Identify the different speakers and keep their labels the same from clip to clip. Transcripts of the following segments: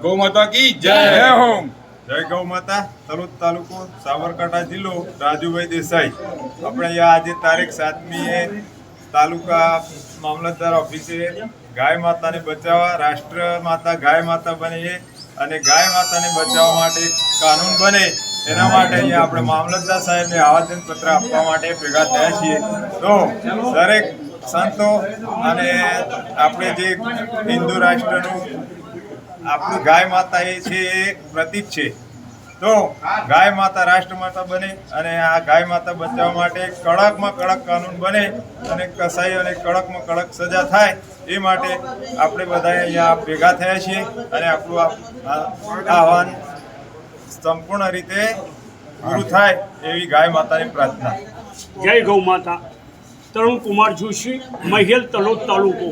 Speaker 1: गौ माता की जय हो।
Speaker 2: जय गौ माता। तलोद तालुको साबरकांठा जिल्लो રાજુભાઈ દેસાઈ। આપણે અહીંયા આજે તારીખ 7મી તાલુકા મામલતદાર ઓફિસે ગાય માતાને બચાવવા રાષ્ટ્ર માતા ગાય માતા બને છે અને ગાય માતાને બચાવવા માટે કાનૂન બને એના માટે અહીંયા આપણે મામલતદાર સાહેબને આવેદનપત્ર આપવા માટે ભેગા થયા છીએ। તો દરેક સંતો અને આપણે જે હિન્દુ રાષ્ટ્રનું આપણું ગાય માતા એ છે એક પ્રતીક છે। તો ગાય માતા રાષ્ટ્ર માતા બને અને આ ગાય માતા બચાવવા માટે કડકમાં કડક કાનૂન બને અને કસાઈઓને કડકમાં કડક સજા થાય એ માટે આપણે બધા અહીંયા ભેગા થયા છીએ અને આપણું આહવાન સંપૂર્ણ રીતે પૂરું થાય એવી ગાય માતાની પ્રાર્થના।
Speaker 3: જય ગૌ માતા। તરુણ કુમાર જોશી, મહેલ, તલોદ તાલુકો।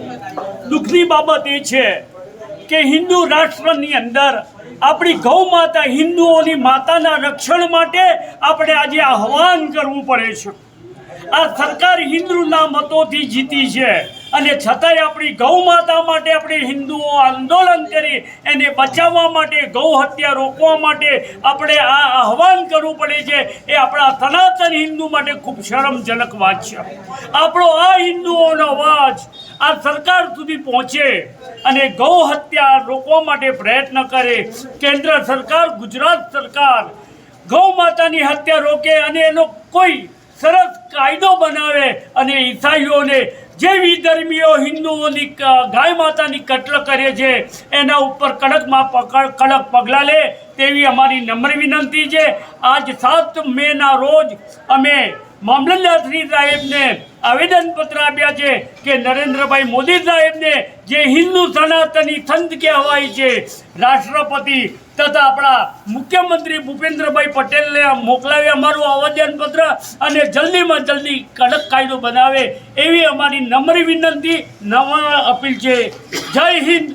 Speaker 3: દુઃખની બાબત એ છે કે હિન્દુ રાષ્ટ્રની અંદર આપણી ગૌ માતા હિન્દુઓની માતાના રક્ષણ માટે આપણે આજે આહવાન કરવું પડે છે। આ સરકાર હિન્દુના મતોથી જીતી છે અને છતાંય આપણી ગૌ માતા માટે આપણે હિન્દુઓ આંદોલન કરી એને બચાવવા માટે ગૌ હત્યા રોકવા માટે આપણે આ આહવાન કરવું પડે છે। એ આપણા સનાતન હિન્દુ માટે ખૂબ શરમજનક વાત છે। આપણો આ હિન્દુઓનો અવાજ આ સરકાર સુધી પહોંચે અને ગૌ હત્યા રોકવા માટે પ્રયત્ન કરે। કેન્દ્ર સરકાર, ગુજરાત સરકાર ગૌ માતાની હત્યા રોકે અને એનો કોઈ સરસ કાયદો બનાવે અને ઈસાઈઓને જે વિધર્મીઓ હિન્દુઓની ગાય માતાની કત્લ કરે છે એના ઉપર કડક પગલાં લે તેવી અમારી નમ્ર વિનંતી છે। આજ 7 મેના રોજ અમે મામલતદારશ્રી સાહેબને આવેદનપત્ર આપ્યા છે કે નરેન્દ્રભાઈ મોદી સાહેબને જે હિન્દુ સનાતની સંત કહેવાય છે રાષ્ટ્રપતિ તથા આપણા મુખ્યમંત્રી ભૂપેન્દ્રભાઈ પટેલને મોકલાવી અમારું આવેદનપત્ર અને જલ્દીમાં જલ્દી કડક કાયદો બનાવે એવી અમારી નમ્ર વિનંતી, નમ્ર અપીલ છે। જય હિન્દ,